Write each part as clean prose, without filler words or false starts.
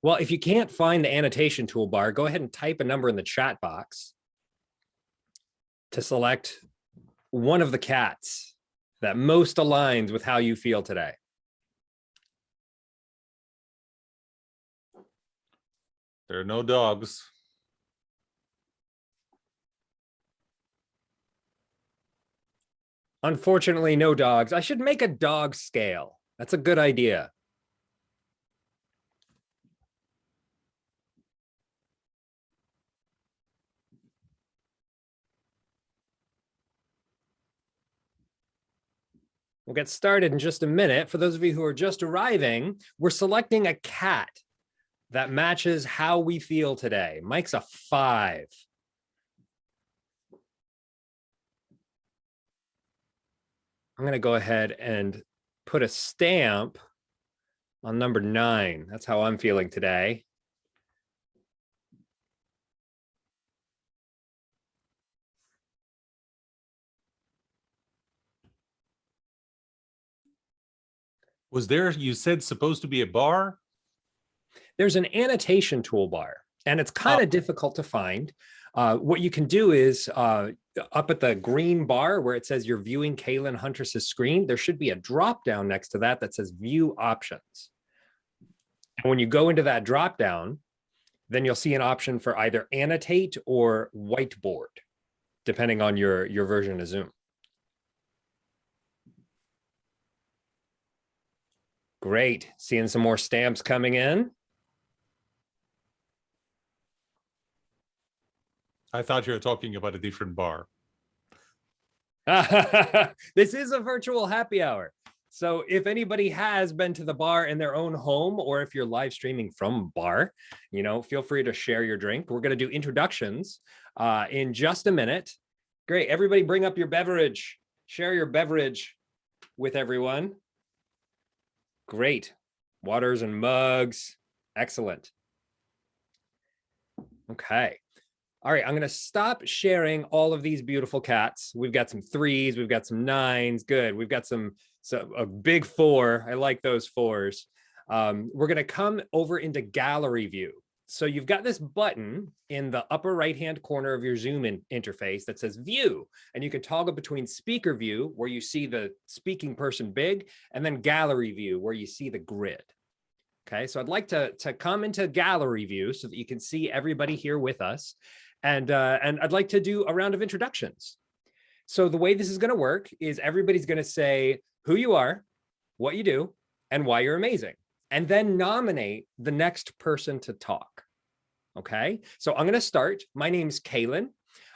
Well, if you can't find the annotation toolbar, go ahead and type a number in the chat box to select one of the cats that most aligns with how you feel today. There are no dogs. Unfortunately, no dogs. I should make a dog scale. That's a good idea. We'll get started in just a minute. For those of you who are just arriving, we're selecting a cat that matches how we feel today. Mike's a 5. I'm going to go ahead and put a stamp on number 9. That's how I'm feeling today. Was there, you said, supposed to be a bar? There's an annotation toolbar, and it's kind of difficult to find. What you can do is up at the green bar where it says you're viewing Kaylin Huntress's screen, there should be a drop down next to that that says view options. And when you go into that drop down, then you'll see an option for either annotate or whiteboard, depending on your version of Zoom. Great, seeing some more stamps coming in. I thought you were talking about a different bar. This is a virtual happy hour. So if anybody has been to the bar in their own home, or if you're live streaming from a bar, feel free to share your drink. We're going to do introductions in just a minute. Great. Everybody bring up your beverage. Share your beverage with everyone. Great. Waters and mugs. Excellent. Okay. All right, I'm going to stop sharing all of these beautiful cats. We've got some 3s, we've got some 9s. Good. We've got a big 4. I like those 4s. We're going to come over into gallery view. So you've got this button in the upper right-hand corner of your Zoom interface that says view, and you can toggle between speaker view, where you see the speaking person big, and then gallery view, where you see the grid. Okay, so I'd like to come into gallery view so that you can see everybody here with us. And I'd like to do a round of introductions. So the way this is going to work is everybody's going to say who you are, what you do, and why you're amazing, and then nominate the next person to talk. Okay, so I'm going to start. My name's Kaylin.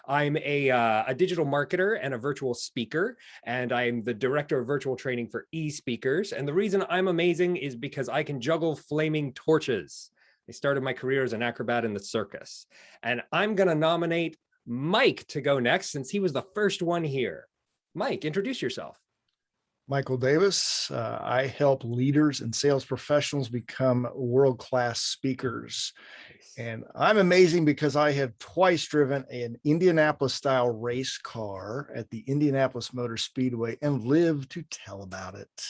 I'm a digital marketer and a virtual speaker, and I'm the director of virtual training for e-speakers. And the reason I'm amazing is because I can juggle flaming torches. I started my career as an acrobat in the circus. And I'm going to nominate Mike to go next, since he was the first one here. Mike, introduce yourself. Michael Davis. I help leaders and sales professionals become world-class speakers. And I'm amazing because I have twice driven an Indianapolis-style race car at the Indianapolis Motor Speedway and live to tell about it.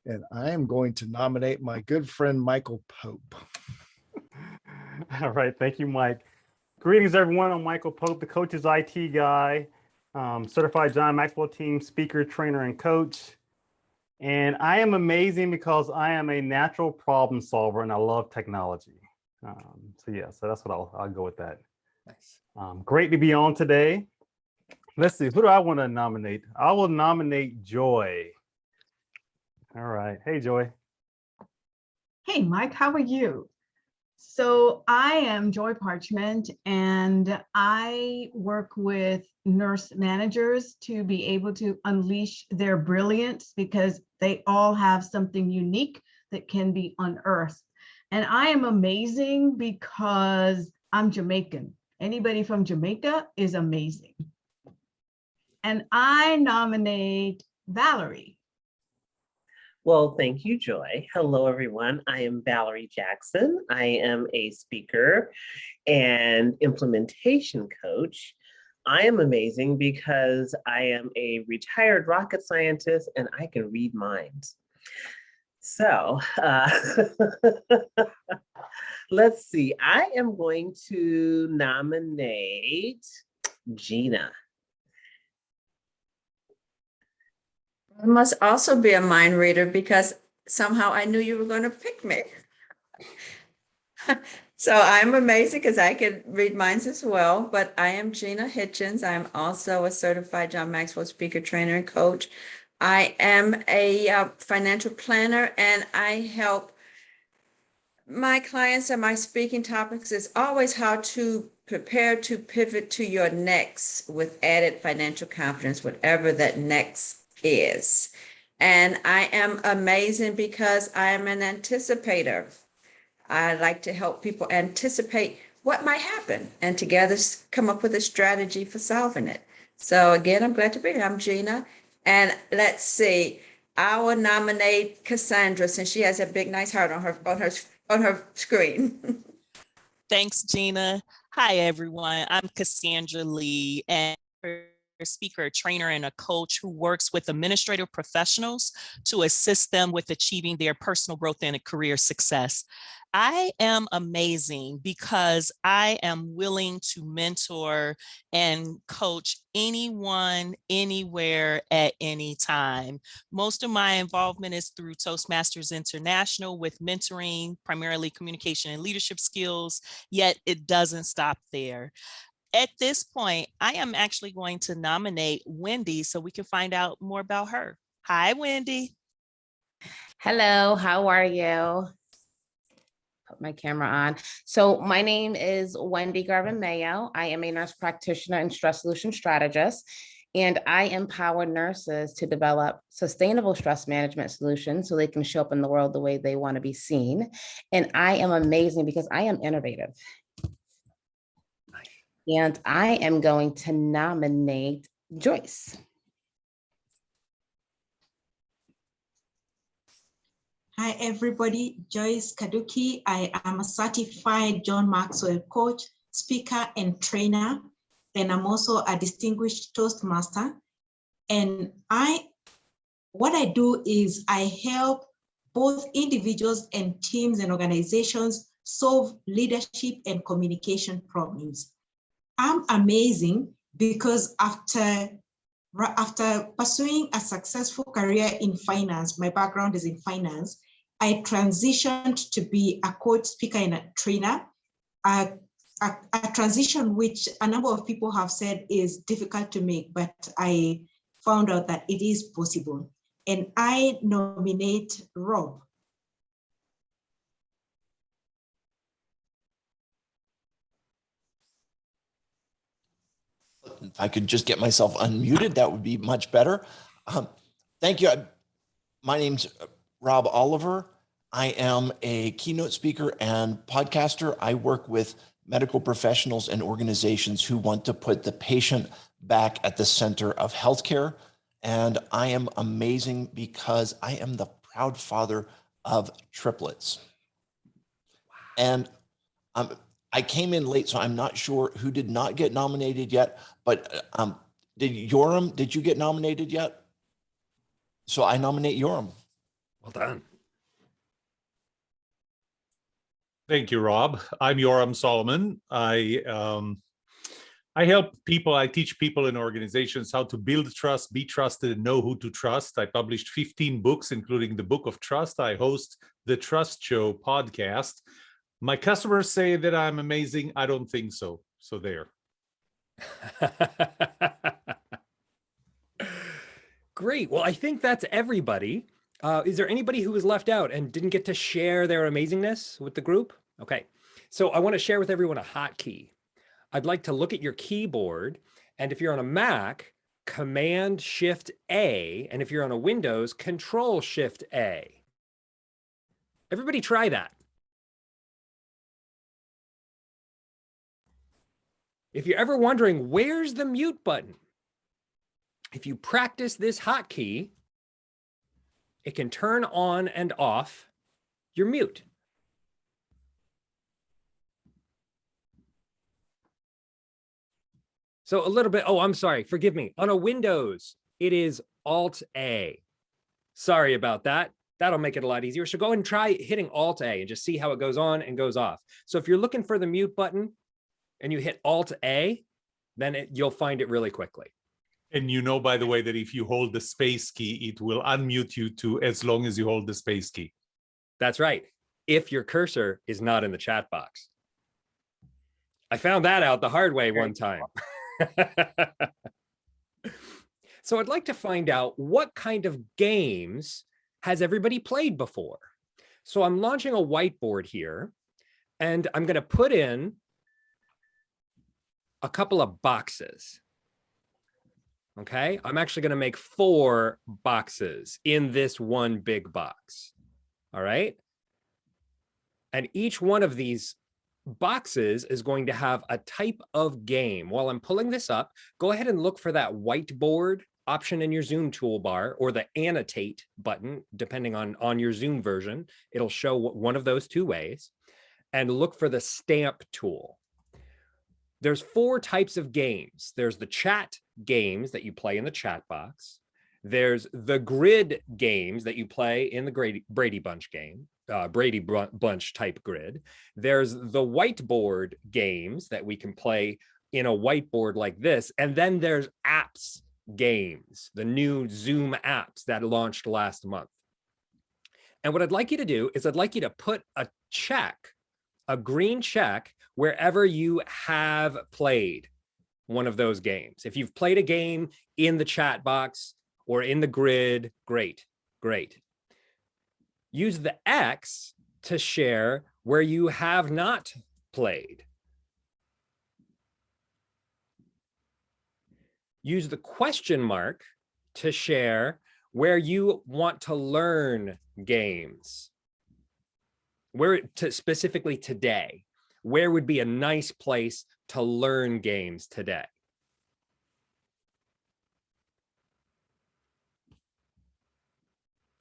And I am going to nominate my good friend, Michael Pope. All right. Thank you, Mike. Greetings, everyone. I'm Michael Pope, the coach's IT guy, certified John Maxwell team speaker, trainer, and coach. And I am amazing because I am a natural problem solver and I love technology. So that's what I'll go with that. Nice. Great to be on today. Let's see. Who do I want to nominate? I will nominate Joy. All right. Hey, Joy. Hey, Mike, how are you? So I am Joy Parchment, and I work with nurse managers to be able to unleash their brilliance, because they all have something unique that can be unearthed. And I am amazing because I'm Jamaican. Anybody from Jamaica is amazing. And I nominate Valerie. Well, thank you, Joy. Hello, everyone. I am Valerie Jackson. I am a speaker and implementation coach. I am amazing because I am a retired rocket scientist and I can read minds. So Let's see. I am going to nominate Gina. I must also be a mind reader because somehow I knew you were going to pick me. So I'm amazing because I can read minds as well, but I am Gina Hitchens. I'm also a certified John Maxwell speaker, trainer, and coach. I am a financial planner, and I help my clients, and my speaking topics is always how to prepare to pivot to your next with added financial confidence, whatever that next is. And I am amazing because I am an anticipator. I like to help people anticipate what might happen and together come up with a strategy for solving it. So again, I'm glad to be here. I'm Gina. And let's see, I will nominate Cassandra since she has a big, nice heart on her screen. Thanks, Gina. Hi, everyone. I'm Cassandra Lee, and a speaker, a trainer, and a coach who works with administrative professionals to assist them with achieving their personal growth and career success. I am amazing because I am willing to mentor and coach anyone, anywhere, at any time. Most of my involvement is through Toastmasters International with mentoring, primarily communication and leadership skills, yet it doesn't stop there. At this point, I am actually going to nominate Wendy so we can find out more about her. Hi, Wendy. Hello, how are you? Put my camera on. So my name is Wendy Garvin Mayo. I am a nurse practitioner and stress solution strategist, and I empower nurses to develop sustainable stress management solutions so they can show up in the world the way they want to be seen. And I am amazing because I am innovative. And I am going to nominate Joyce. Hi, everybody. Joyce Kaduki. I am a certified John Maxwell coach, speaker, and trainer. And I'm also a distinguished Toastmaster. And what I do is I help both individuals and teams and organizations solve leadership and communication problems. I'm amazing because after pursuing a successful career in finance, my background is in finance, I transitioned to be a coach, speaker, and a trainer, a transition which a number of people have said is difficult to make, but I found out that it is possible. And I nominate Rob. If I could just get myself unmuted, that would be much better. Thank you. My name's Rob Oliver. I am a keynote speaker and podcaster. I work with medical professionals and organizations who want to put the patient back at the center of healthcare. And I am amazing because I am the proud father of triplets. And I came in late, so I'm not sure who did not get nominated yet, but did you get nominated yet? So I nominate Yoram. Well done. Thank you, Rob. I'm Yoram Solomon. I help people, I teach people in organizations how to build trust, be trusted, and know who to trust. I published 15 books, including the Book of Trust. I host the Trust Show podcast. My customers say that I'm amazing. I don't think so. So there. Great. Well, I think that's everybody. Is there anybody who was left out and didn't get to share their amazingness with the group? Okay. So I want to share with everyone a hotkey. I'd like to look at your keyboard. And if you're on a Mac, Command Shift A. And if you're on a Windows, Control Shift A. Everybody try that. If you're ever wondering, where's the mute button? If you practice this hotkey, it can turn on and off your mute. So a little bit, oh, I'm sorry, forgive me. On a Windows, it is Alt-A. Sorry about that. That'll make it a lot easier. So go ahead and try hitting Alt A and just see how it goes on and goes off. So if you're looking for the mute button and you hit Alt A, then you'll find it really quickly. And you know, by the way, that if you hold the space key, it will unmute you too, as long as you hold the space key. That's right. If your cursor is not in the chat box. I found that out the hard way one time. So I'd like to find out what kind of games has everybody played before? So I'm launching a whiteboard here, and I'm going to put in a couple of boxes. Okay, I'm actually going to make 4 boxes in this one big box. All right. And each one of these boxes is going to have a type of game. While I'm pulling this up, go ahead and look for that whiteboard option in your Zoom toolbar, or the annotate button, depending on your Zoom version. It'll show one of those 2 ways, and look for the stamp tool. There's 4 types of games. There's the chat games that you play in the chat box. There's the grid games that you play in the Brady Bunch game, Brady Bunch type grid. There's the whiteboard games that we can play in a whiteboard like this. And then there's apps games, the new Zoom apps that launched last month. And what I'd like you to do is I'd like you to put a check, a green check, wherever you have played one of those games. If you've played a game in the chat box or in the grid, great, great. Use the X to share where you have not played. Use the question mark to share where you want to learn games. Specifically today, where would be a nice place to learn games today?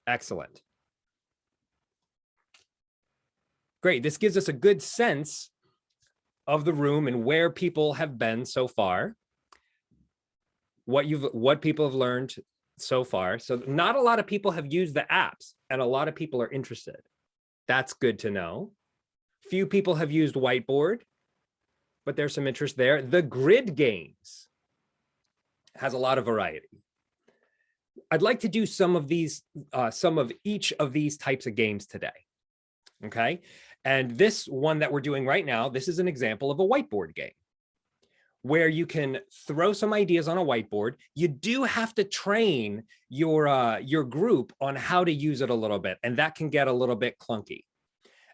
Excellent. Great. This gives us a good sense of the room and where people have been so far, what people have learned so far. So not a lot of people have used the apps, and a lot of people are interested. That's good to know. Few people have used whiteboard, but there's some interest there. The grid games has a lot of variety. I'd like to do some of each of these types of games today. Okay. And this one that we're doing right now, this is an example of a whiteboard game where you can throw some ideas on a whiteboard. You do have to train your group on how to use it a little bit, and that can get a little bit clunky.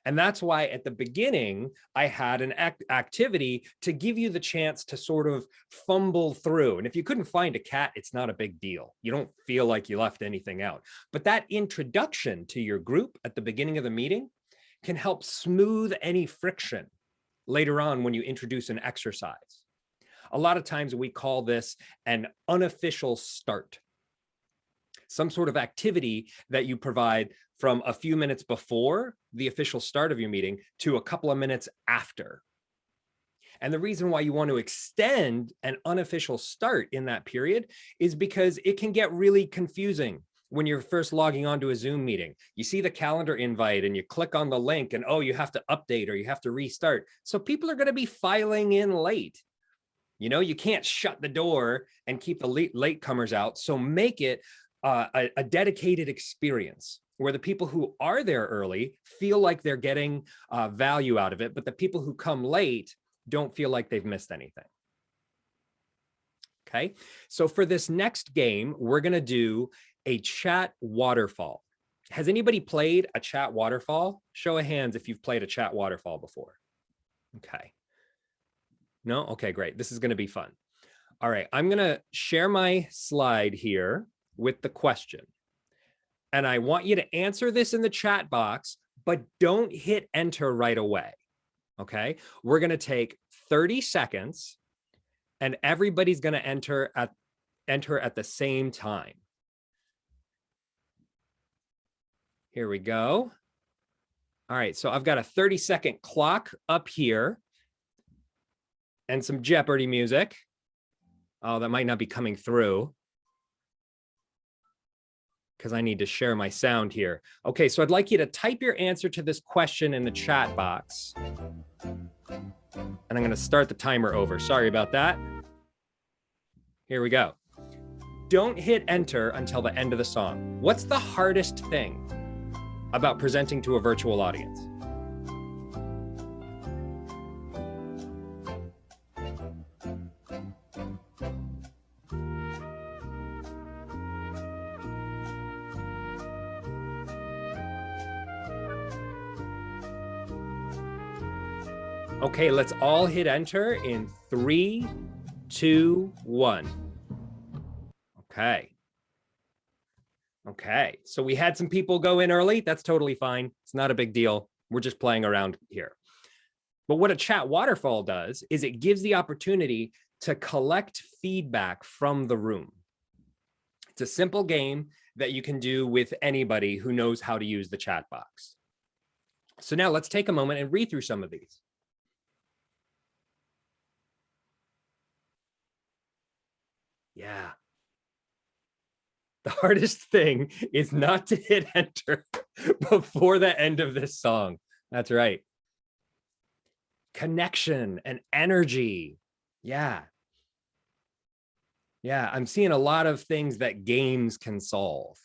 And that's why at the beginning, I had an activity to give you the chance to sort of fumble through. And if you couldn't find a cat, it's not a big deal. You don't feel like you left anything out. But that introduction to your group at the beginning of the meeting can help smooth any friction later on when you introduce an exercise. A lot of times we call this an unofficial start. Some sort of activity that you provide from a few minutes before the official start of your meeting to a couple of minutes after. And the reason why you want to extend an unofficial start in that period is because it can get really confusing when you're first logging onto a Zoom meeting. You see the calendar invite and you click on the link and, oh, you have to update or you have to restart. So people are going to be filing in late. You know, you can't shut the door and keep the latecomers out. So make it a dedicated experience where the people who are there early feel like they're getting value out of it, but the people who come late don't feel like they've missed anything. Okay, so for this next game, we're going to do a chat waterfall. Has anybody played a chat waterfall? Show of hands if you've played a chat waterfall before. Okay. No? Okay, great. This is going to be fun. All right, I'm going to share my slide here with the question. And I want you to answer this in the chat box, but don't hit enter right away. Okay, we're going to take 30 seconds and everybody's going to enter at the same time. Here we go. All right, so I've got a 30-second clock up here and some Jeopardy music. Oh, that might not be coming through. because I need to share my sound here. Okay, so I'd like you to type your answer to this question in the chat box. And I'm going to start the timer over. Sorry about that. Here we go. Don't hit enter until the end of the song. What's the hardest thing about presenting to a virtual audience? Okay, let's all hit enter in 3, 2, 1. Okay. Okay, so we had some people go in early. That's totally fine. It's not a big deal. We're just playing around here. But what a chat waterfall does is it gives the opportunity to collect feedback from the room. It's a simple game that you can do with anybody who knows how to use the chat box. So now let's take a moment and read through some of these. Yeah. The hardest thing is not to hit enter before the end of this song. That's right. Connection and energy. Yeah. Yeah, I'm seeing a lot of things that games can solve.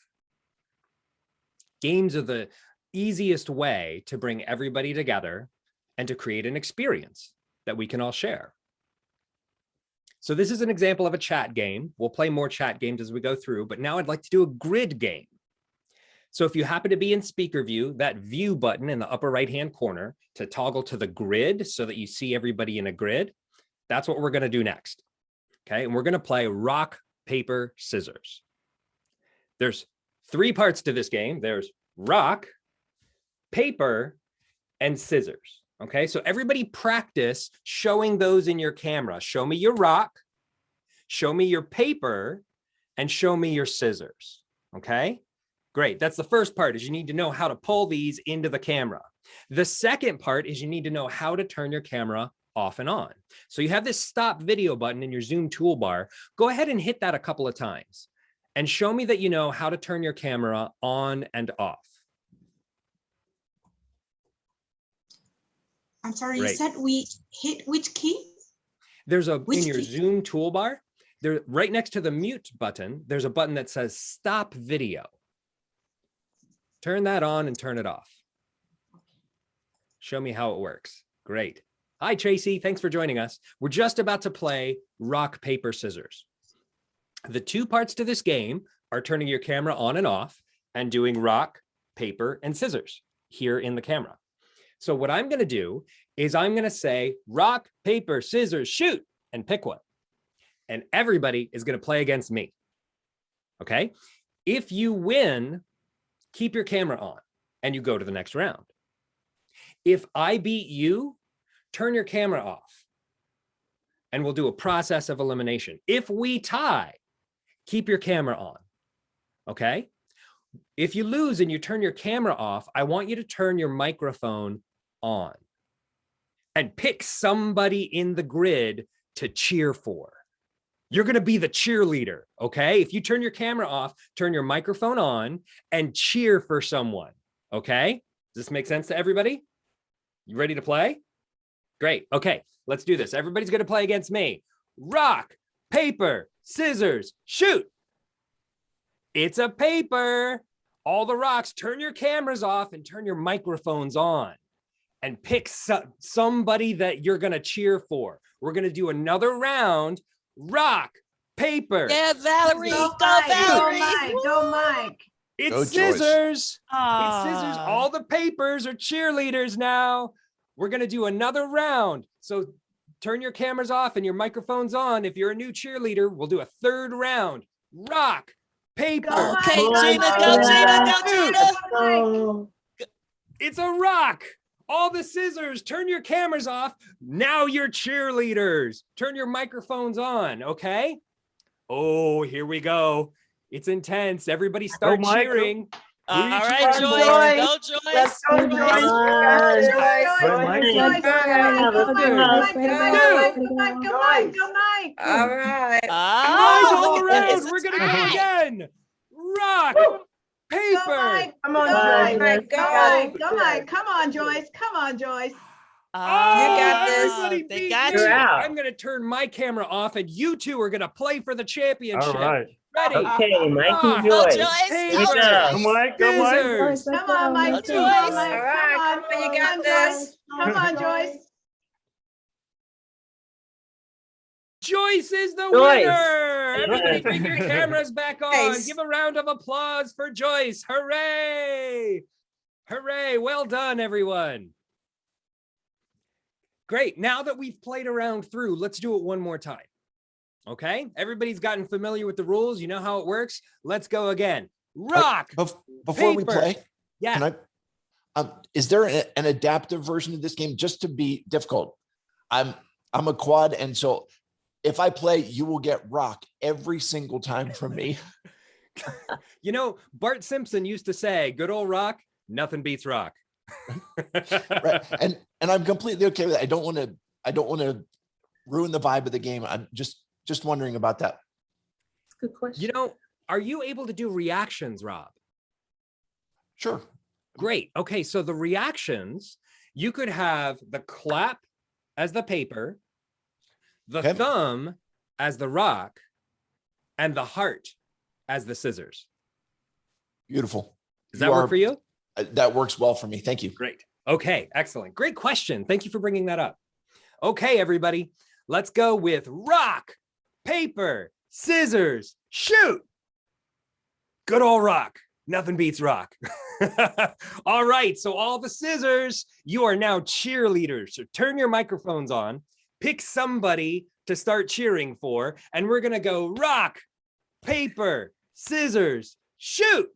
Games are the easiest way to bring everybody together and to create an experience that we can all share. So this is an example of a chat game. We'll play more chat games as we go through, but now I'd like to do a grid game. So if you happen to be in speaker view, that view button in the upper right-hand corner to toggle to the grid so that you see everybody in a grid, that's what we're going to do next. Okay, and we're going to play rock, paper, scissors. There's 3 parts to this game. There's rock, paper, and scissors. Okay, so everybody practice showing those in your camera. Show me your rock, show me your paper, and show me your scissors. Okay, great. That's the first part, is you need to know how to pull these into the camera. The second part is you need to know how to turn your camera off and on. So you have this stop video button in your Zoom toolbar. Go ahead and hit that a couple of times and show me that you know how to turn your camera on and off. I'm sorry, Great. you said we hit which key? There's a, Which in your key? Zoom toolbar, there, right next to the mute button, there's a button that says stop video. Turn that on and turn it off. Show me how it works. Great. Hi, Tracy. Thanks for joining us. We're just about to play rock, paper, scissors. The 2 parts to this game are turning your camera on and off and doing rock, paper, and scissors here in the camera. So what I'm going to do is I'm going to say rock, paper, scissors, shoot, and pick one. And everybody is going to play against me. Okay? If you win, keep your camera on and you go to the next round. If I beat you, turn your camera off and we'll do a process of elimination. If we tie, keep your camera on. Okay? If you lose and you turn your camera off, I want you to turn your microphone on and pick somebody in the grid to cheer for. You're going to be the cheerleader, okay? If you turn your camera off, turn your microphone on and cheer for someone, okay? Does this make sense to everybody? You ready to play? Great. Okay, let's do this. Everybody's going to play against me. Rock, paper, scissors, shoot. It's a paper. All the rocks. Turn your cameras off and turn your microphones on. And pick somebody that you're going to cheer for. We're going to do another round. Rock, paper. Yeah, Valerie. Go, Mike, Valerie. Go, Mike. Go, Mike. It's Go, Joyce. scissors. It's Aw. scissors. All the papers are cheerleaders now. We're going to do another round. So turn your cameras off and your microphones on. If you're a new cheerleader, we'll do a 3rd round. Rock, paper. Go, Mike. Okay, Go, Gina, Mike. go, Gina, go, Dude. Gina. It's a rock. All the scissors. Turn your cameras off. Now you're cheerleaders. Turn your microphones on, okay? Oh, here we go. It's intense. Everybody start Mike. cheering. All Who you right, cheering Joyce. for? Go, Joyce. Let's go, Joyce. Go, Mike. Go, Mike. All right. Guys, all Oh, around. it's a We're going to go tie. again. Rock, paper. Mike. Come on, Go, Joyce. Mike. Go, Go. Mike. Go, Mike. Come on, Joyce. Come on, Joyce. Oh, got this. everybody They beat got me. you. out. I'm going to turn my camera off and you two are going to play for the championship. All right. Ready? Okay, Mike Ah, and Go, Joyce. Joyce. Here we Go, go. Joyce. Go, Mike. Go, Mike. Scissors. Come on, Mike. Go, Come on, Joyce. Mike. All right, Come on. come on, you got Come on, this. Joyce. Come on, Joyce. Joyce is the Joyce. winner. Everybody Yes. bring your cameras back on. Nice. Give a round of applause for Joyce. Hooray. Hooray. Well done, everyone. Great. Now that we've played around through, let's do it one more time. Okay. Everybody's gotten familiar with the rules. You know how it works. Let's go again. Rock. Before we paper. play, Yeah. can I? Is there an adaptive version of this game just to be difficult? I'm a quad, and so if I play, you will get rock every single time from me. You know, Bart Simpson used to say, good old rock, nothing beats rock. Right. And I'm completely okay with it. I don't want to ruin the vibe of the game. I'm just wondering about that. Good question. You know, are you able to do reactions, Rob? Sure. Great. Okay, so the reactions, you could have the clap as the paper, the Okay. thumb as the rock, and the heart as the scissors. Beautiful. Does that work for you? That works well for me. Thank you. Great. Okay, excellent. Great question. Thank you for bringing that up. Okay, everybody, let's go with rock, paper, scissors, shoot. Good old rock. Nothing beats rock. All right, so all the scissors, you are now cheerleaders. So turn your microphones on, pick somebody to start cheering for, and we're gonna go rock, paper, scissors, shoot.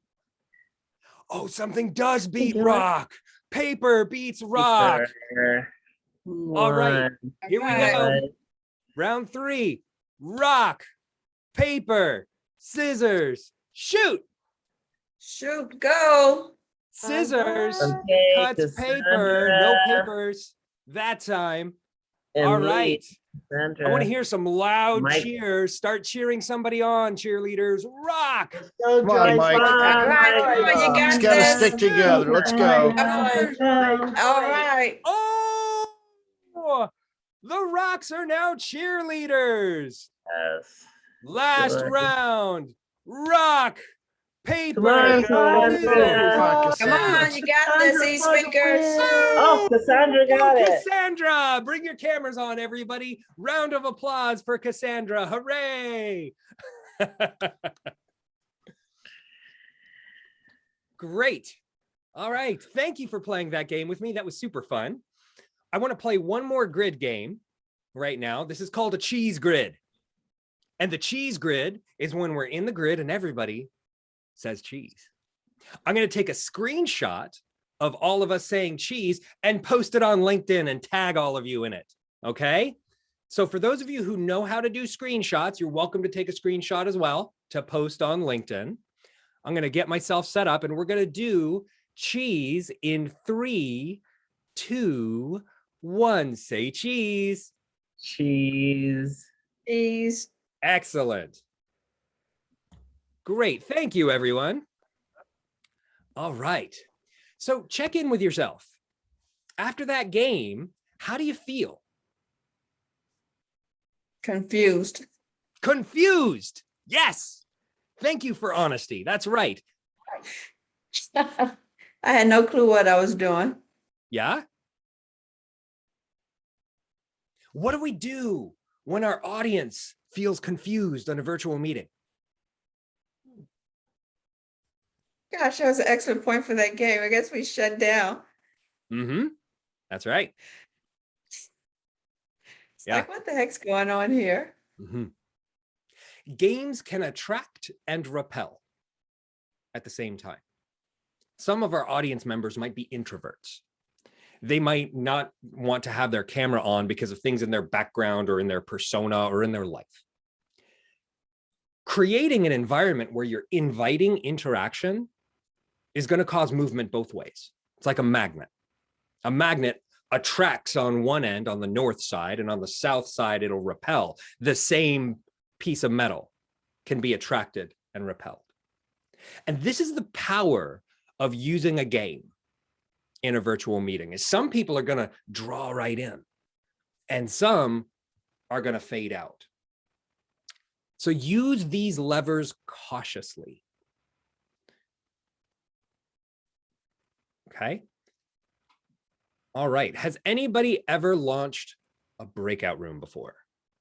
Oh, something does beat rock. Paper beats rock. All right, here we go. Round 3, rock, paper, scissors, shoot. Shoot, go. Scissors Okay, cuts paper, no Cassandra papers that time. and All Lee. right, Cassandra. I want to hear some loud Mike. cheers. Start cheering somebody on, cheerleaders. Rock. Come on, Mike. All right, come on, you Let's got gotta this. stick together. Let's go. All right. Oh, the rocks are now cheerleaders. Yes. Last Good. round. Rock, paper, Come on, scissors. Cassandra. Come on, you got this, e-speakers. Oh, Cassandra got it. Cassandra, bring your cameras on, everybody. Round of applause for Cassandra. Hooray. Great. All right. Thank you for playing that game with me. That was super fun. I want to play one more grid game right now. This is called a cheese grid. And the cheese grid is when we're in the grid and everybody says cheese. I'm going to take a screenshot of all of us saying cheese and post it on LinkedIn and tag all of you in it. Okay. So for those of you who know how to do screenshots, you're welcome to take a screenshot as well to post on LinkedIn. I'm going to get myself set up and we're going to do cheese in 3, 2, 1. Say cheese. Cheese. Cheese. Excellent. Great. Thank you, everyone. All right. So check in with yourself. After that game, how do you feel? Confused. Confused. Yes. Thank you for honesty. That's right. I had no clue what I was doing. Yeah. What do we do when our audience feels confused on a virtual meeting? Gosh, that was an excellent point for that game. I guess we shut down. Mm-hmm. That's right. It's Yeah. like, what the heck's going on here? Mm-hmm. Games can attract and repel at the same time. Some of our audience members might be introverts. They might not want to have their camera on because of things in their background or in their persona or in their life. Creating an environment where you're inviting interaction is going to cause movement both ways. It's like a magnet. A magnet attracts on one end, on the north side, and on the south side, it'll repel. The same piece of metal can be attracted and repelled. And this is the power of using a game in a virtual meeting. Is some people are going to draw right in and some are going to fade out. So use these levers cautiously. Okay. All right. Has anybody ever launched a breakout room before?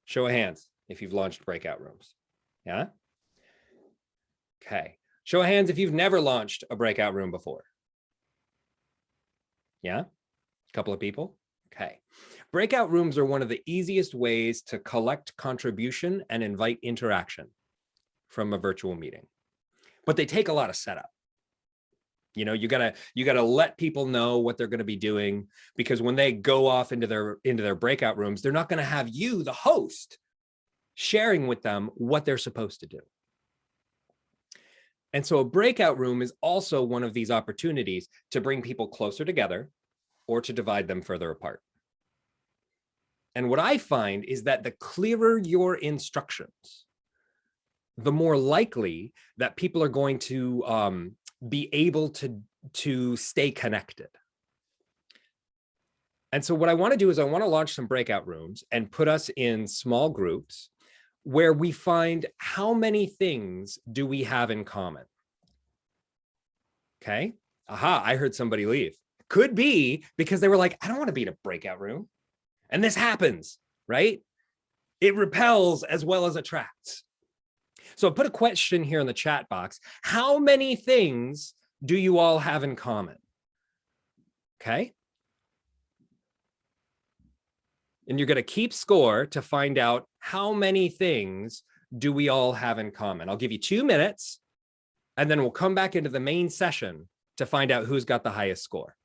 Show of hands if you've launched breakout rooms. Yeah. Okay. Show of hands if you've never launched a breakout room before. Yeah. A couple of people. Okay. Breakout rooms are one of the easiest ways to collect contribution and invite interaction from a virtual meeting, but they take a lot of setup. You know, you gotta let people know what they're going to be doing, because when they go off into their breakout rooms, they're not going to have you, the host, sharing with them what they're supposed to do. And so a breakout room is also one of these opportunities to bring people closer together or to divide them further apart. And what I find is that the clearer your instructions, the more likely that people are going to be able to stay connected. And so what I want to do is I want to launch some breakout rooms and put us in small groups where we find how many things do we have in common. Okay. Aha, I heard somebody leave. Could be because they were like, I don't want to be in a breakout room. And this happens, right? It repels as well as attracts. So I put a question here in the chat box. How many things do you all have in common? Okay. And you're going to keep score to find out how many things do we all have in common. I'll give you 2 minutes, and then we'll come back into the main session to find out who's got the highest score.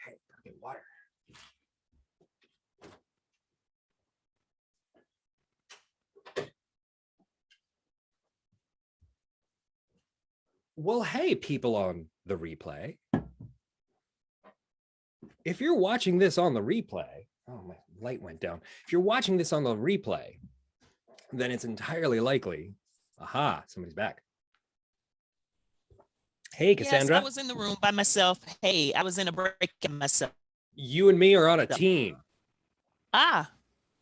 Hey, get water. Well, hey, people on the replay. If you're watching this on the replay, oh, my light went down. If you're watching this on the replay, then it's entirely likely, aha, somebody's back. Hey, Cassandra. Yes, I was in the room by myself. Hey, I was in a break myself. You and me are on a team. Ah,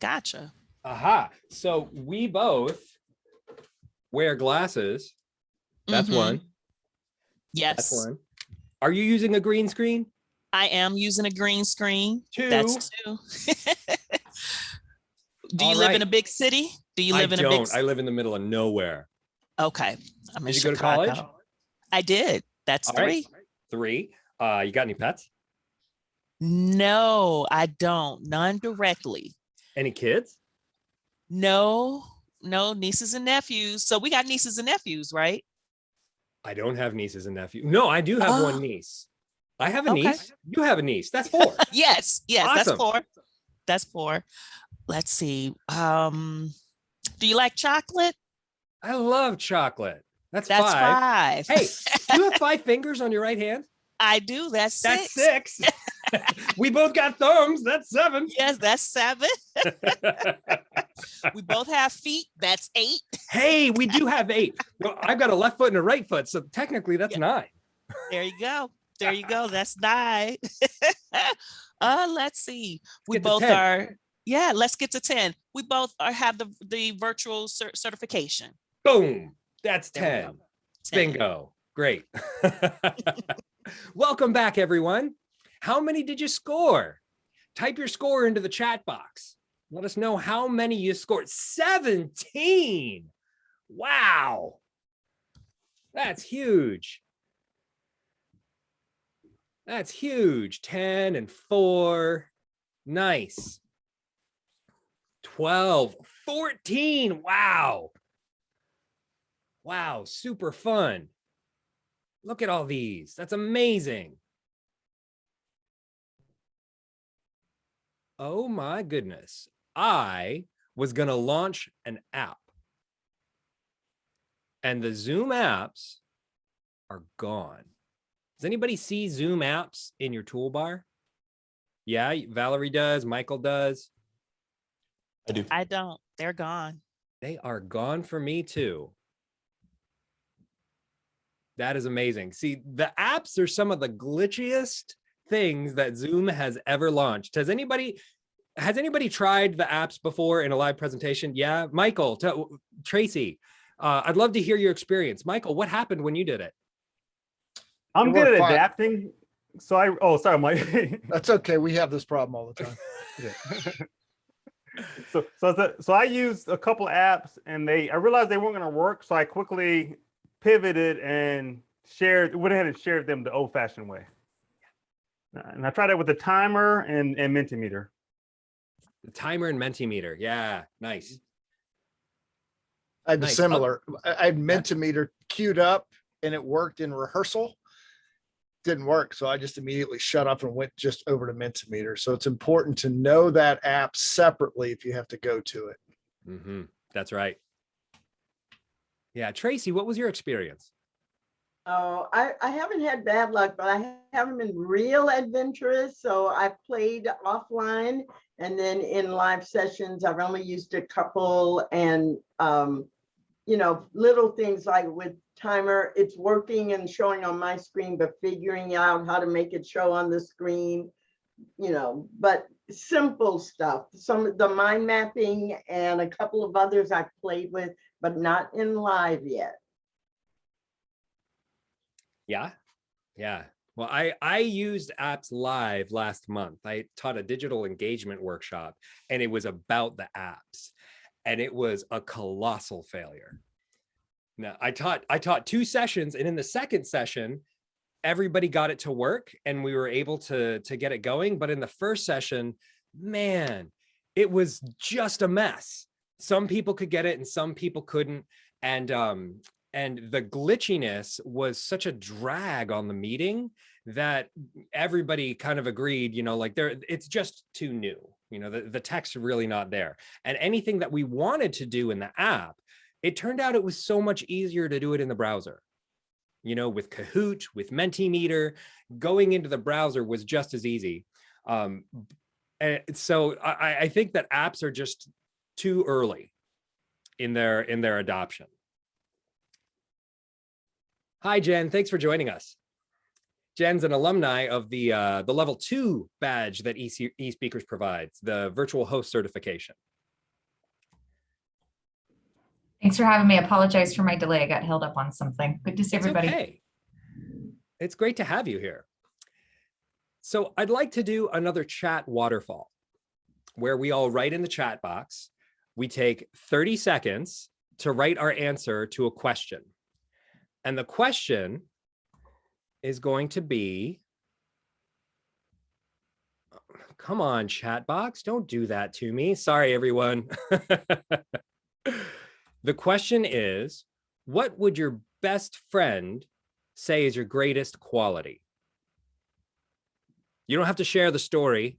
gotcha. Aha. So we both wear glasses. That's one. Yes. That's one. Are you using a green screen? I am using a green screen. 2. That's 2. Do you live in a big city? Do you live in a big city? I live in the middle of nowhere. Okay. I'm in Did you Chicago. go to college? I did. That's All 3. right. 3. You got any pets? No, I don't. None directly. Any kids? No, nieces and nephews. So we got nieces and nephews, right? I don't have nieces and nephews. No, I do have one niece. I have a Okay. niece. You have a niece. That's 4. Yes, Awesome. that's 4. That's 4. Let's see. Do you like chocolate? I love chocolate. That's 5. Hey, you have 5 fingers on your right hand? I do. That's 6. That's 6. We both got thumbs. That's 7. Yes, that's 7. We both have feet. That's 8. Hey, we do have 8. Well, I've got a left foot and a right foot, so technically that's 9. There you go. There you go. That's 9. Let's see. We Get to both 10. are. Yeah, let's get to 10. We both have the virtual certification. Boom. That's There we 10. go. 10. Bingo. Great. Welcome back, everyone. How many did you score? Type your score into the chat box. Let us know how many you scored. 17. Wow. That's huge. That's huge. 10 and 4. Nice. 12, 14. Wow. Wow, super fun. Look at all these. That's amazing. oh my goodness, I was going to launch an app. And the Zoom apps are gone. Does anybody see Zoom apps in your toolbar? Yeah, Valerie does. Michael does. I do. I don't. They're gone. They are gone for me too. That is amazing. See, the apps are some of the glitchiest things that Zoom has ever launched. Has anybody tried the apps before in a live presentation? Yeah, Michael, Tracy, I'd love to hear your experience. Michael, what happened when you did it? I'm It good worked at fine. adapting. So sorry, Mike. That's okay. We have this problem all the time. So I used a couple of apps and I realized they weren't going to work. So I quickly pivoted and went ahead and shared them the old fashioned way. And I tried that with the timer and Mentimeter. The timer and Mentimeter. Yeah, nice. I had Nice. similar. I had Mentimeter queued up and it worked in rehearsal. Didn't work. So I just immediately shut off and went just over to Mentimeter. So it's important to know that app separately if you have to go to it. Mm-hmm. That's right. Yeah, Tracy, what was your experience? Oh, I haven't had bad luck, but I haven't been real adventurous. So I played offline, and then in live sessions, I've only used a couple, and little things like with timer, it's working and showing on my screen, but figuring out how to make it show on the screen, but simple stuff. Some of the mind mapping and a couple of others I've played with, but not in live yet. Yeah. Well, I used apps live last month. I taught a digital engagement workshop, and it was about the apps, and it was a colossal failure. Now, I taught 2 sessions, and in the second session, everybody got it to work, and we were able to get it going. But in the first session, man, it was just a mess. Some people could get it, and some people couldn't, and the glitchiness was such a drag on the meeting that everybody kind of agreed, it's just too new. The tech's really not there. And anything that we wanted to do in the app, it turned out it was so much easier to do it in the browser. With Kahoot, with Mentimeter, going into the browser was just as easy. And so I think that apps are just too early in their adoption. Hi, Jen. Thanks for joining us. Jen's an alumni of the level 2 badge that eSpeakers provides, the virtual host certification. Thanks for having me. I apologize for my delay. I got held up on something. Good to see everybody. Okay. It's great to have you here. So I'd like to do another chat waterfall where we all write in the chat box. We take 30 seconds to write our answer to a question. And the question is going to be, come on, chat box, don't do that to me. Sorry, everyone. The question is, what would your best friend say is your greatest quality? You don't have to share the story,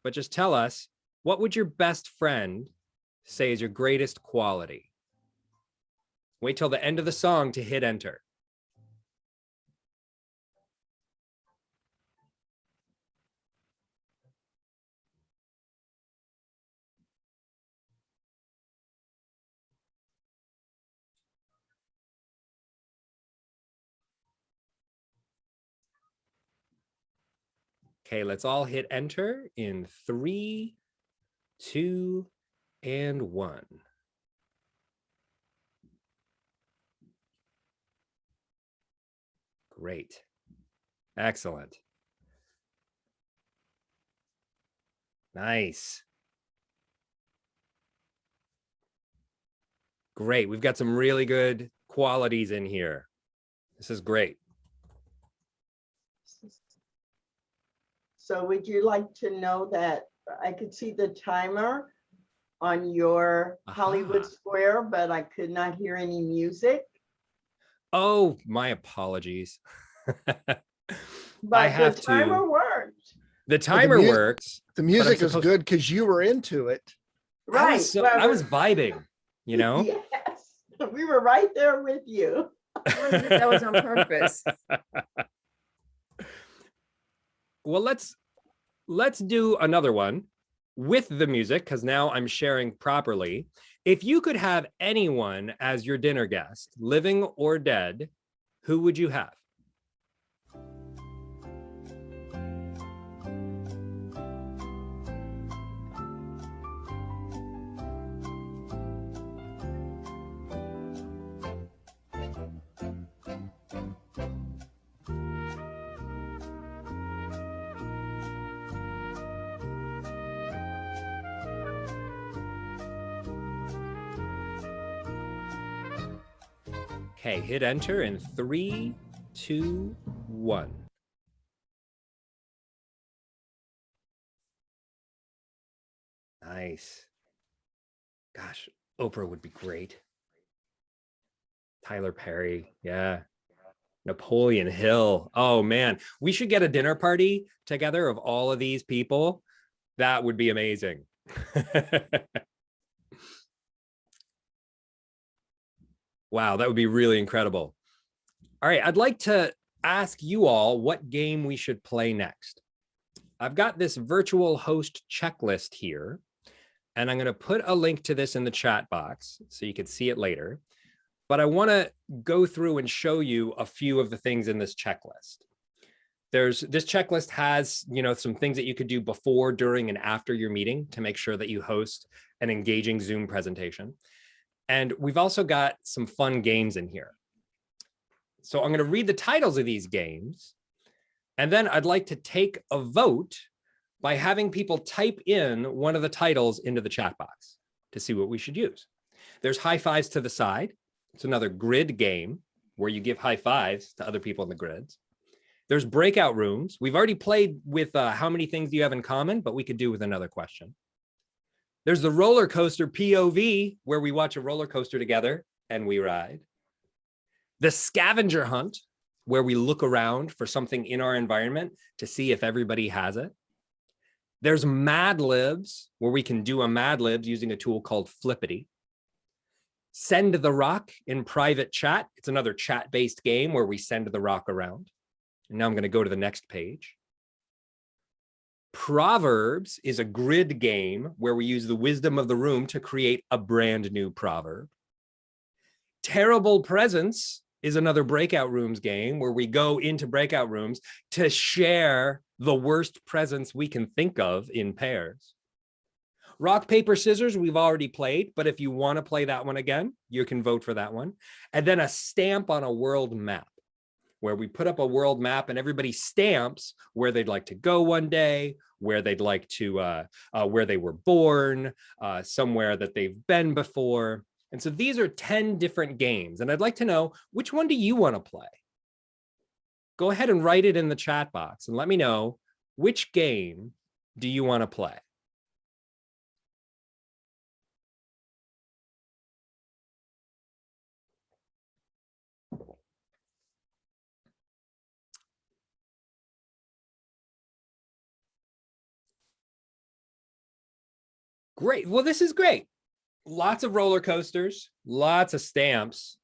but just tell us, what would your best friend say is your greatest quality? Wait till the end of the song to hit enter. Okay, let's all hit enter in 3, 2, and 1. Great. Excellent. Nice. Great. We've got some really good qualities in here. This is great. So would you like to know that I could see the timer on your Hollywood Square, but I could not hear any music? Oh, my apologies. But the timer worked. The timer works. The music is supposed- good because you were into it. Right. I was vibing, you know? Yes, we were right there with you. That was on purpose. Well, let's do another one with the music, because now I'm sharing properly. If you could have anyone as your dinner guest, living or dead, who would you have? Okay, hit enter in 3, 2, 1. Nice. Gosh, Oprah would be great. Tyler Perry, yeah. Napoleon Hill. Oh man, we should get a dinner party together of all of these people. That would be amazing. Wow, that would be really incredible. All right, I'd like to ask you all what game we should play next. I've got this virtual host checklist here, and I'm going to put a link to this in the chat box so you can see it later. But I want to go through and show you a few of the things in this checklist. This checklist has, some things that you could do before, during, and after your meeting to make sure that you host an engaging Zoom presentation. And we've also got some fun games in here. So I'm going to read the titles of these games, and then I'd like to take a vote by having people type in one of the titles into the chat box to see what we should use. There's high fives to the side. It's another grid game where you give high fives to other people in the grids. There's breakout rooms. We've already played with how many things do you have in common, but we could do with another question. There's the roller coaster POV, where we watch a roller coaster together and we ride. The scavenger hunt, where we look around for something in our environment to see if everybody has it. There's Mad Libs, where we can do a Mad Libs using a tool called Flippity. Send the Rock in private chat. It's another chat-based game where we send the rock around. And now I'm going to go to the next page. Proverbs is a grid game where we use the wisdom of the room to create a brand new proverb. Terrible Presents is another breakout rooms game where we go into breakout rooms to share the worst presents we can think of in pairs. Rock, paper, scissors, we've already played, but if you want to play that one again, you can vote for that one. And then a stamp on a world map, where we put up a world map and everybody stamps where they'd like to go one day, where they'd like to, where they were born, somewhere that they've been before. And so these are 10 different games. And I'd like to know, which one do you want to play? Go ahead and write it in the chat box and let me know, which game do you want to play? Great. Well, this is great. Lots of roller coasters, lots of stamps.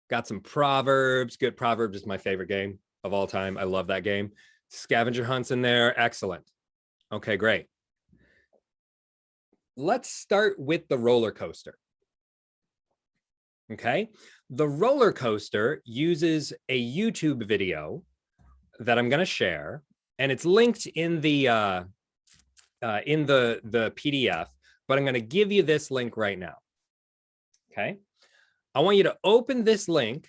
Got some Proverbs. Good. Proverbs is my favorite game of all time. I love that game. Scavenger hunts in there. Excellent. Okay, great. Let's start with the roller coaster. Okay. The roller coaster uses a YouTube video that I'm going to share, and it's linked in the PDF, but I'm going to give you this link right now. Okay. I want you to open this link,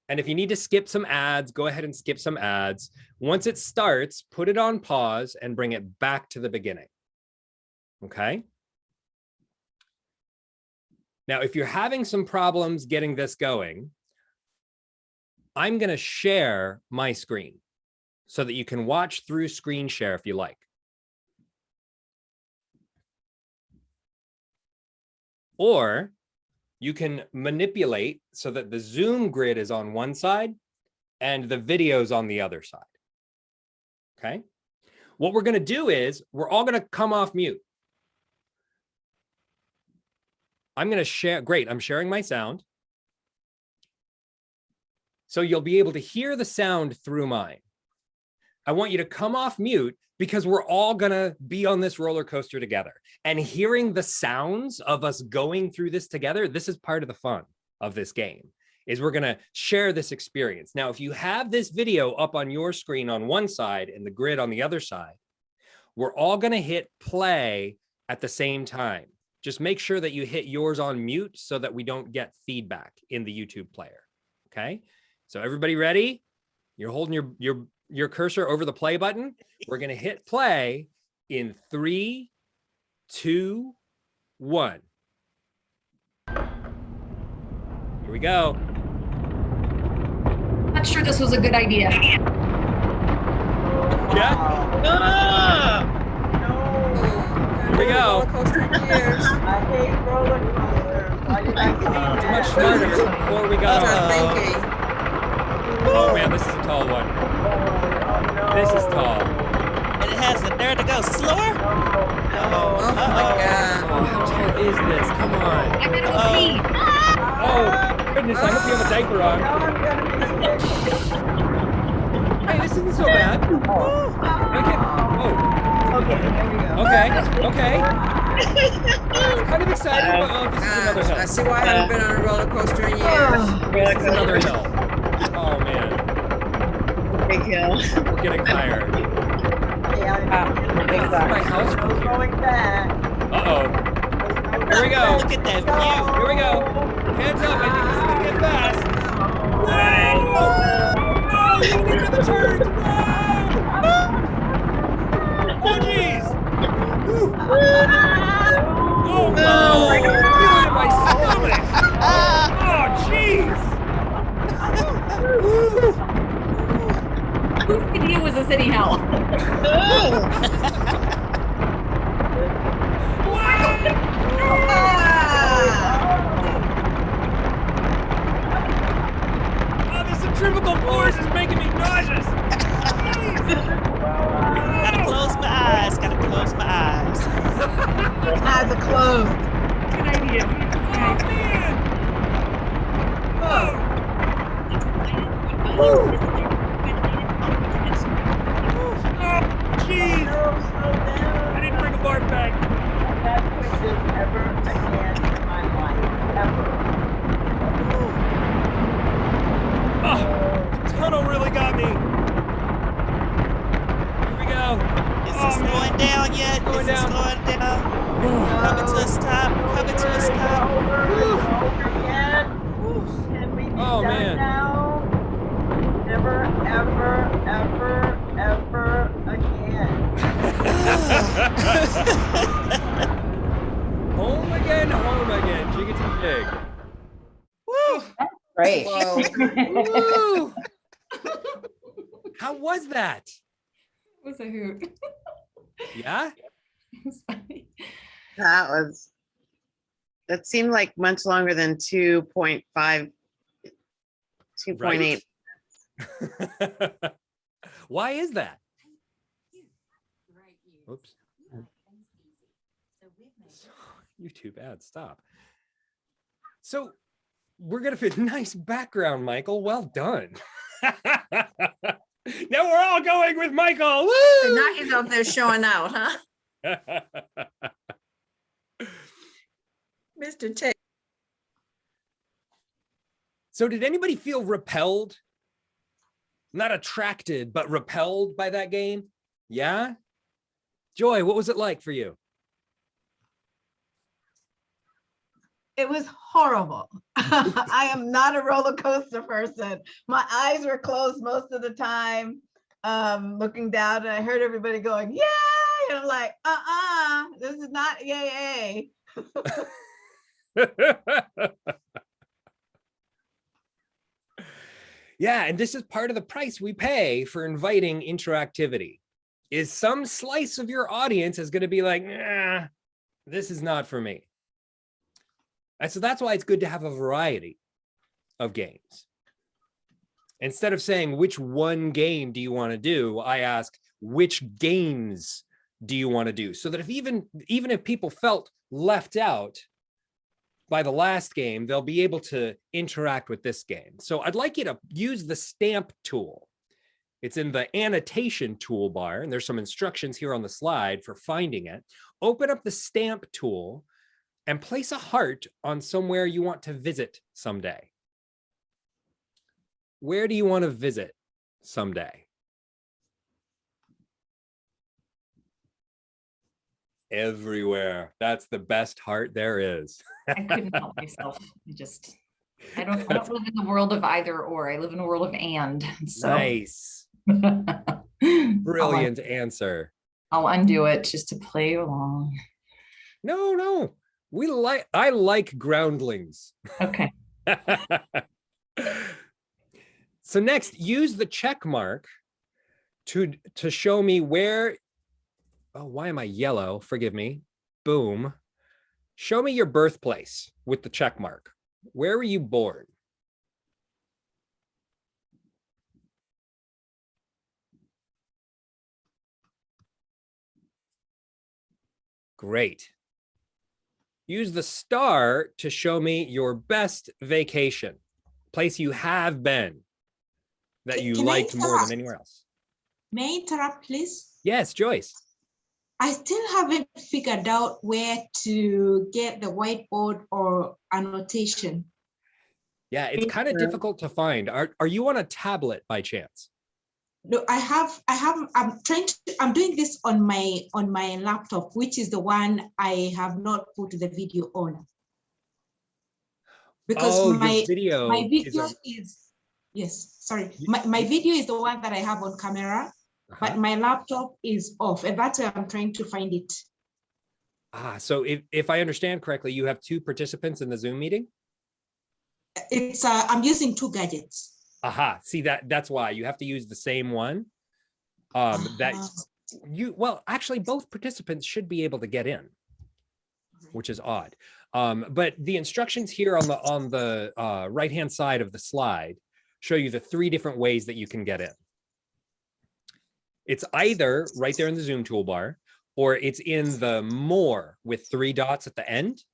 and if you need to skip some ads, go ahead and skip some ads. Once it starts, put it on pause and bring it back to the beginning. Okay. Now, if you're having some problems getting this going, I'm going to share my screen so that you can watch through screen share if you like. Or you can manipulate so that the Zoom grid is on one side and the video's on the other side. Okay. What we're going to do is we're all going to come off mute. I'm going to share. Great. I'm sharing my sound. So you'll be able to hear the sound through mine. I want you to come off mute because we're all going to be on this roller coaster together. And hearing the sounds of us going through this together, this is part of the fun of this game, is we're going to share this experience. Now, if you have this video up on your screen on one side and the grid on the other side, we're all going to hit play at the same time. Just make sure that you hit yours on mute so that we don't get feedback in the YouTube player. Okay. So everybody ready? You're holding your cursor over the play button. We're going to hit play in 3, 2, 1. Here we go. Not sure this was a good idea. Yeah. Here we go. I hate roller coasters. Why did I get Too much smarter before we got on. Oh man, this is a tall one. This is tall. And it has the nerve to go slower? Oh my God. Oh, how tall is this? Come on. I gotta go pee. Oh goodness, I hope you have a diaper on. Hey, this isn't so bad. Okay, here we go. Okay. It's kind of exciting, but this is another hill. I see why I haven't been on a roller coaster in years. This is another hill. Oh man. Big hill. We're getting tired. This is my house from here. Going back. Uh-oh. Here we go. Look at that view. Here we go. Hands up. I think this is gonna get fast. Whoa! No, you didn't get to the turns. Oh jeez. Oh no! I can feel it in my stomach. Oh jeez. Whose idea was this anyhow? Oh, this centrifugal force is making me nauseous. Gotta close my eyes. Gotta close my eyes. Eyes are closed. Good idea. Oh man. Oh. Jeez! I didn't bring a barf bag. That quiz ever again in my life. Ever. Oh, tunnel really got me. Here we go. Is it slowing down yet? Is it slowing down? Coming to a stop. Coming to a stop. Can we be Oh, done man. now? Never, ever, ever, ever again. Home again, jiggity jig. Woo! Great. Woo! How was that? It was a hoot. Yeah? It was funny. That seemed like much longer than 2.5, 2.8. Why is that? Oops. YouTube ads, stop. So we're gonna fit nice background, Michael. Well done. Now we're all going with Michael. So now he's up there showing out, huh? Woo! Mr. Tate. So did anybody feel repelled? Not attracted, but repelled by that game? Yeah? Joy, what was it like for you? It was horrible. I am not a roller coaster person. My eyes were closed most of the time, looking down, and I heard everybody going, yay! And I'm like, this is not yay. Yeah, and this is part of the price we pay for inviting interactivity. Is some slice of your audience is going to be like, nah, this is not for me. And so that's why it's good to have a variety of games. Instead of saying, which one game do you want to do? I ask, which games do you want to do? So that if even if people felt left out by the last game, they'll be able to interact with this game. So I'd like you to use the stamp tool. It's in the annotation toolbar, and there's some instructions here on the slide for finding it. Open up the stamp tool and place a heart on somewhere you want to visit someday. Where do you want to visit someday? Everywhere. That's the best heart there is. I couldn't help myself. I don't live in the world of either or. I live in a world of and. So. Nice. Brilliant answer. I'll undo it just to play along. No. I like groundlings. Okay. So next, use the check mark to show me where. Oh, why am I yellow? Forgive me. Boom. Show me your birthplace with the check mark. Where were you born? Great. Use the star to show me your best vacation, place you have been that you liked more than anywhere else. May I interrupt, please? Yes, Joyce. I still haven't figured out where to get the whiteboard or annotation. Yeah, it's kind of difficult to find. Are you on a tablet by chance? No, I'm doing this on my laptop, which is the one I have not put the video on. Because my video is yes, sorry. My video is the one that I have on camera, but my laptop is off, and that's why I'm trying to find it. So if I understand correctly, you have two participants in the Zoom meeting? It's I'm using two gadgets. See, that's why you have to use the same one. Well, actually both participants should be able to get in, which is odd. But the instructions here on the right-hand side of the slide show you the 3 different ways that you can get in. It's either right there in the Zoom toolbar, or it's in the more with 3 dots at the end.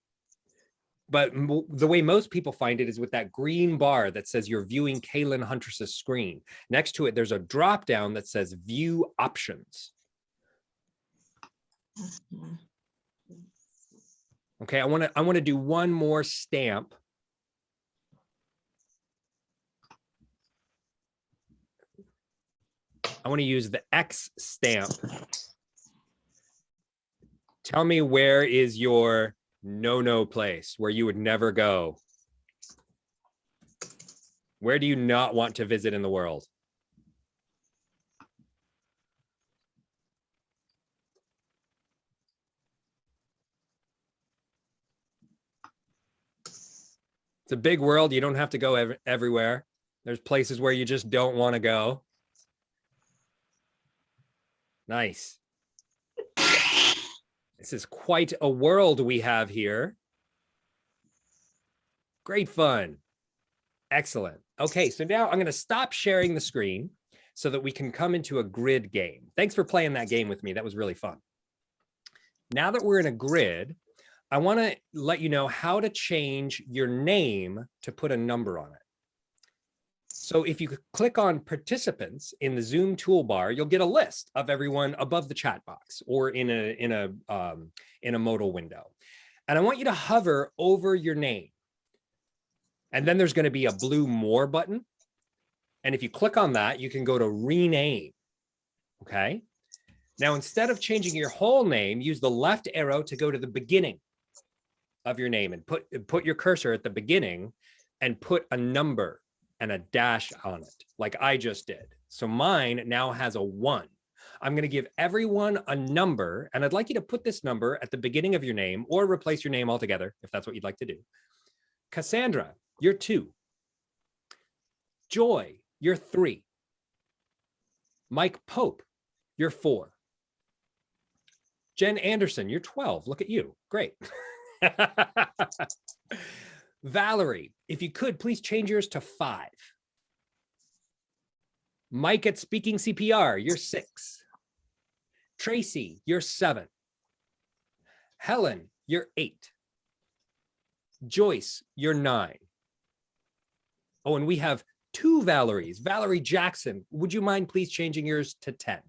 But the way most people find it is with that green bar that says you're viewing Kaylin Huntress's screen. Next to it, there's a drop down that says view options. Okay, I want to do one more stamp. I want to use the X stamp. Tell me, where is your no place where you would never go? Where do you not want to visit in the world? It's a big world. You don't have to go everywhere. There's places where you just don't want to go. Nice. This is quite a world we have here. Great fun. Excellent. Okay, so now I'm going to stop sharing the screen so that we can come into a grid game. Thanks for playing that game with me. That was really fun. Now that we're in a grid, I want to let you know how to change your name to put a number on it. So if you click on participants in the Zoom toolbar, you'll get a list of everyone above the chat box or in a modal window. And I want you to hover over your name. And then there's going to be a blue More button. And if you click on that, you can go to rename. Okay. Now, instead of changing your whole name, use the left arrow to go to the beginning of your name and put your cursor at the beginning and put a number and a dash on it, like I just did. So mine now has a 1. I'm going to give everyone a number, and I'd like you to put this number at the beginning of your name or replace your name altogether, if that's what you'd like to do. Cassandra, you're 2. Joy, you're 3. Mike Pope, you're 4. Jen Anderson, you're 12. Look at you. Great. Valerie, if you could, please change yours to 5. Mike at Speaking CPR, you're 6. Tracy, you're 7. Helen, you're 8. Joyce, you're 9. Oh, and we have 2 Valeries. Valerie Jackson, would you mind please changing yours to 10?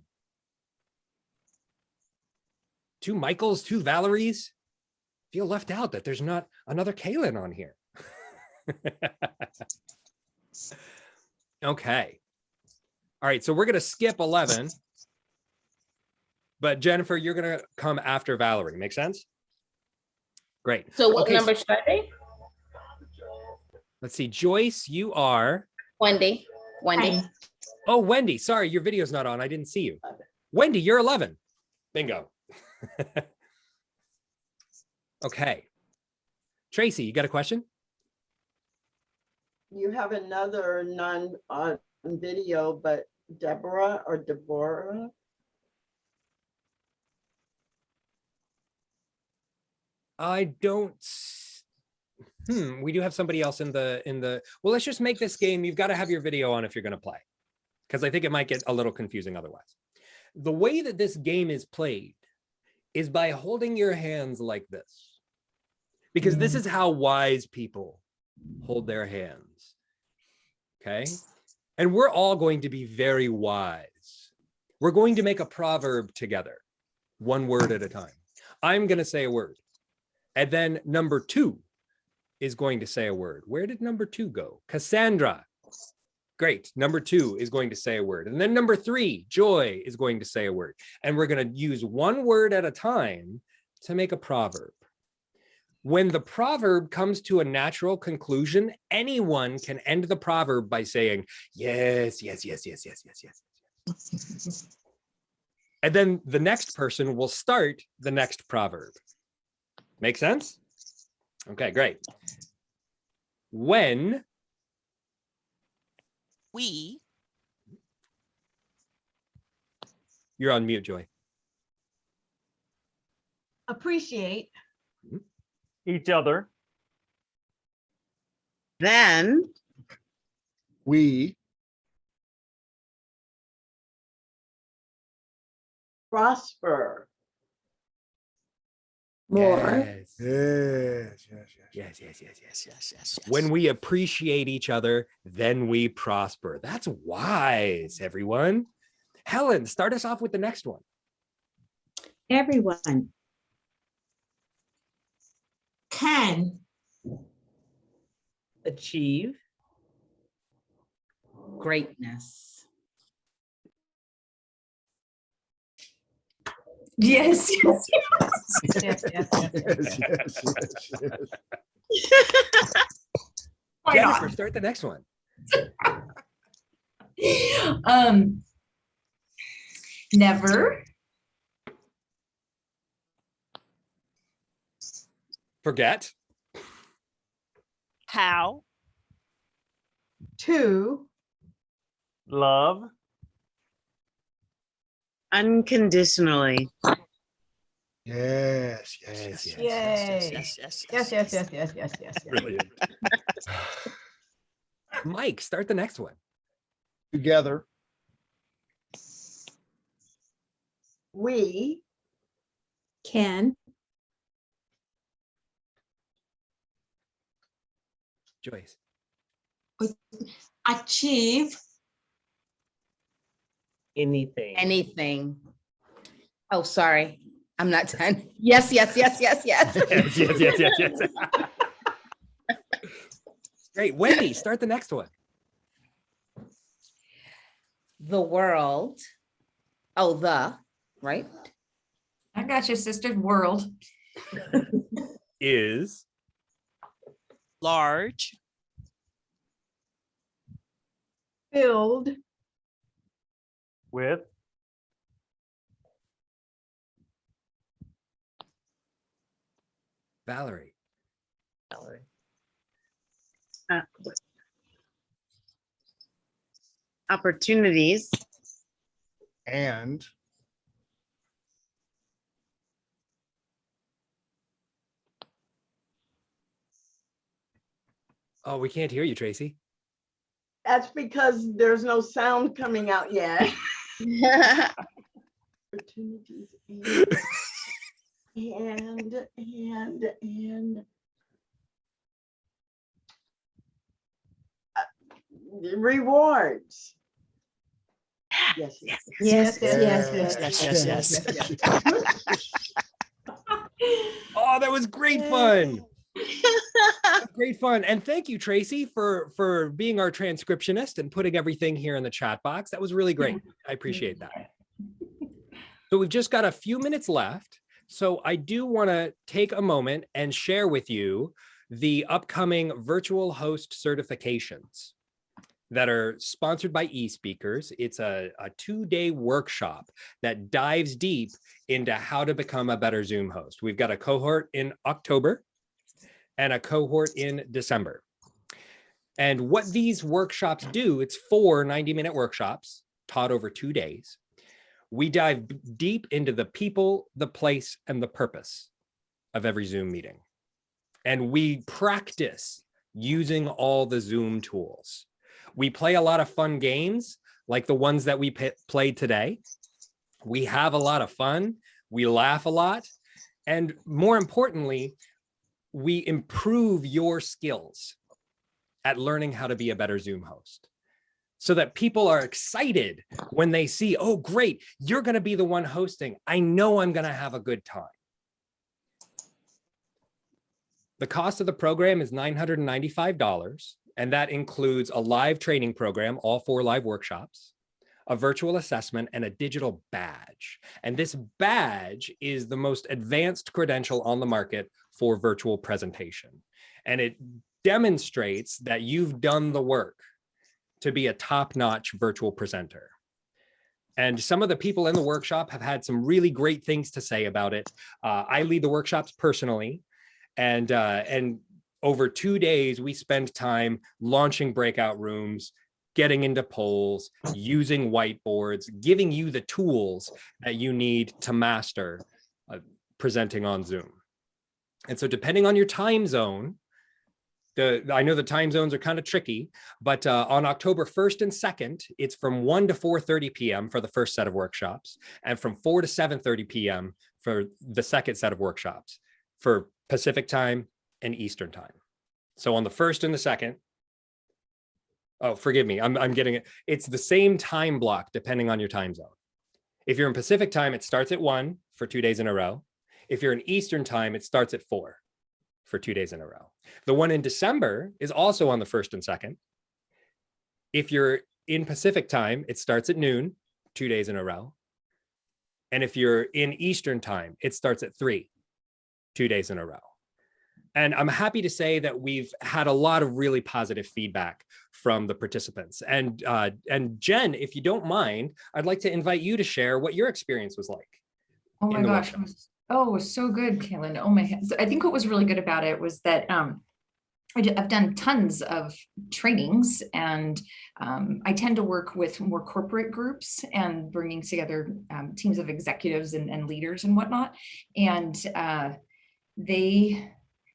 2 Michaels, 2 Valeries. Feel left out that there's not another Kaylin on here. Okay. All right, so we're going to skip 11. But Jennifer, you're going to come after Valerie. Make sense? Great. So what Okay, number should I be? Let's see. Joyce, you are Wendy. Wendy. Hi. Oh, Wendy. Sorry, your video's not on. I didn't see you. Wendy, you're 11. Bingo. Okay. Tracy, you got a question? You have another non on video, but Deborah or Deborah? I don't. We do have somebody else in the. Well, let's just make this game. You've got to have your video on if you're going to play, because I think it might get a little confusing otherwise. The way that this game is played is by holding your hands like this, because this is how wise people hold their hands. Okay. And we're all going to be very wise. We're going to make a proverb together, one word at a time. I'm going to say a word. And then number 2 is going to say a word. Where did number 2 go? Cassandra. Great. Number 2 is going to say a word. And then number 3, Joy, is going to say a word. And we're going to use one word at a time to make a proverb. When the proverb comes to a natural conclusion, anyone can end the proverb by saying, yes, yes, yes, yes, yes, yes, yes. And then the next person will start the next proverb. Make sense? Okay, great. When we, you're on mute, Joy. Appreciate Each other. Then We Prosper. More. Yes. yes, yes, yes. Yes, yes, yes, yes, yes, yes. When we appreciate each other, then we prosper. That's wise, everyone. Helen, start us off with the next one. Everyone can Achieve. Greatness. Yes, yes, yes, yes, yes, yes. Yes, yes, yes, yes. Why Jennifer, not? start the next one. Never Forget. how, To Love. unconditionally. Yes, yes, yes. Yes, Yay. yes, Yes, yes, yes, yes, yes, yes, yes. Brilliant. Mike, start the next one. Together. We can Joyce. achieve Anything. Anything. Oh, sorry. I'm not done. Yes, yes, yes, yes, yes. Yes, yes, yes, yes, yes. Great. Wendy, start the next one. The world. Oh, right? I got you, sister. World. Is large, Filled With. Valerie. Valerie. Opportunities. And Oh, we can't hear you, Tracy. That's because there's no sound coming out yet. Opportunities and rewards. Yes. Oh, that was great fun. Great fun. And thank you, Tracy, for being our transcriptionist and putting everything here in the chat box. That was really great. I appreciate that. So we've just got a few minutes left. So I do want to take a moment and share with you the upcoming virtual host certifications that are sponsored by eSpeakers. It's a 2-day workshop that dives deep into how to become a better Zoom host. We've got a cohort in October and a cohort in December. And what these workshops do, it's 4 90-minute workshops taught over 2 days. We dive deep into the people, the place, and the purpose of every Zoom meeting. And we practice using all the Zoom tools. We play a lot of fun games like the ones that we played today. We have a lot of fun. We laugh a lot. And more importantly, we improve your skills at learning how to be a better Zoom host, so that people are excited when they see, oh, great, you're going to be the one hosting. I know I'm going to have a good time. The cost of the program is $995, and that includes a live training program, all 4 live workshops, a virtual assessment, and a digital badge. And this badge is the most advanced credential on the market for virtual presentation. And it demonstrates that you've done the work to be a top-notch virtual presenter. And some of the people in the workshop have had some really great things to say about it. I lead the workshops personally, and over 2 days, we spend time launching breakout rooms, getting into polls, using whiteboards, giving you the tools that you need to master presenting on Zoom. And so depending on your time zone, I know the time zones are kind of tricky, but on October 1st and 2nd, it's from 1 to 4:30 p.m. for the first set of workshops, and from 4 to 7:30 p.m. for the second set of workshops for Pacific time and Eastern time. So on the 1st and the 2nd, oh, forgive me, I'm getting it. It's the same time block depending on your time zone. If you're in Pacific time, it starts at 1 for 2 days in a row. If you're in Eastern time, it starts at 4 for 2 days in a row. The one in December is also on the 1st and 2nd. If you're in Pacific time, it starts at noon, 2 days in a row. And if you're in Eastern time, it starts at 3, 2 days in a row. And I'm happy to say that we've had a lot of really positive feedback from the participants. And Jen, if you don't mind, I'd like to invite you to share what your experience was like. Oh my gosh. It was so good, Kaylin. Oh my God. So I think what was really good about it was that I've done tons of trainings, and I tend to work with more corporate groups and bringing together teams of executives and leaders and whatnot. And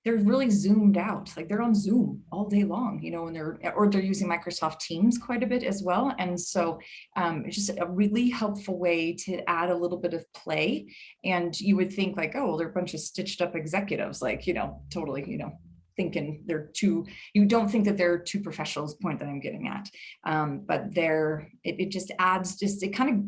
they're really zoomed out, like they're on Zoom all day long, you know, and they're using Microsoft Teams quite a bit as well. And so it's just a really helpful way to add a little bit of play. And you would think like, oh, well, they're a bunch of stitched up executives, like, you know, totally, you know, thinking you don't think that they're too professional is the point that I'm getting at. But it just adds, it kind of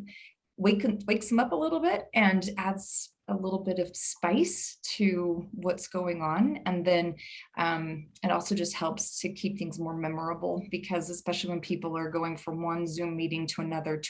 wakes them up a little bit and adds a little bit of spice to what's going on. And then it also just helps to keep things more memorable, because especially when people are going from one Zoom meeting to another,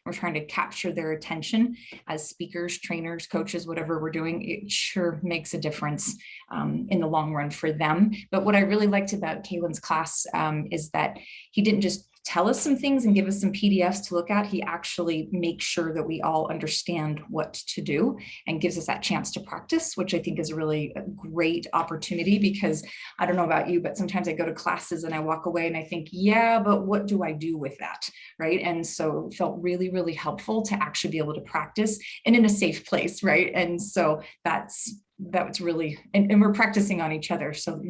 we're trying to capture their attention as speakers, trainers, coaches, whatever we're doing. It sure makes a difference in the long run for them. But what I really liked about Kaylin's class is that he didn't just tell us some things and give us some PDFs to look at. He actually makes sure that we all understand what to do and gives us that chance to practice, which I think is really a great opportunity, because I don't know about you, but sometimes I go to classes and I walk away and I think, yeah, but what do I do with that? Right. And so it felt really, really helpful to actually be able to practice and in a safe place. Right. And so that's that was really, and we're practicing on each other. So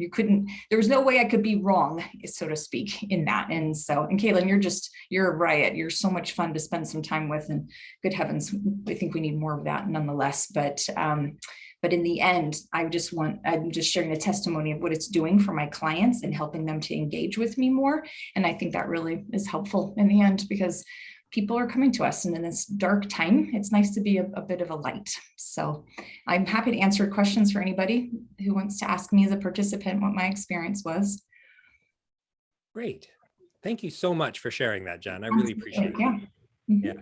there was no way I could be wrong, so to speak, in that. And Caitlin, you're a riot. You're so much fun to spend some time with, and good heavens, I think we need more of that nonetheless. But in the end, I'm just sharing the testimony of what it's doing for my clients and helping them to engage with me more. And I think that really is helpful in the end, because people are coming to us, and in this dark time, it's nice to be a bit of a light. So I'm happy to answer questions for anybody who wants to ask me as a participant what my experience was. Great. Thank you so much for sharing that, Jen. I really appreciate it. Yeah. Yeah.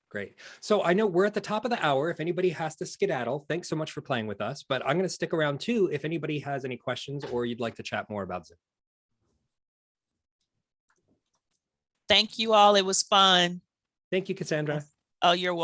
Great. So I know we're at the top of the hour. If anybody has to skedaddle, thanks so much for playing with us, but I'm going to stick around too if anybody has any questions or you'd like to chat more about Zoom. Thank you all. It was fun. Thank you, Cassandra. Oh, you're welcome.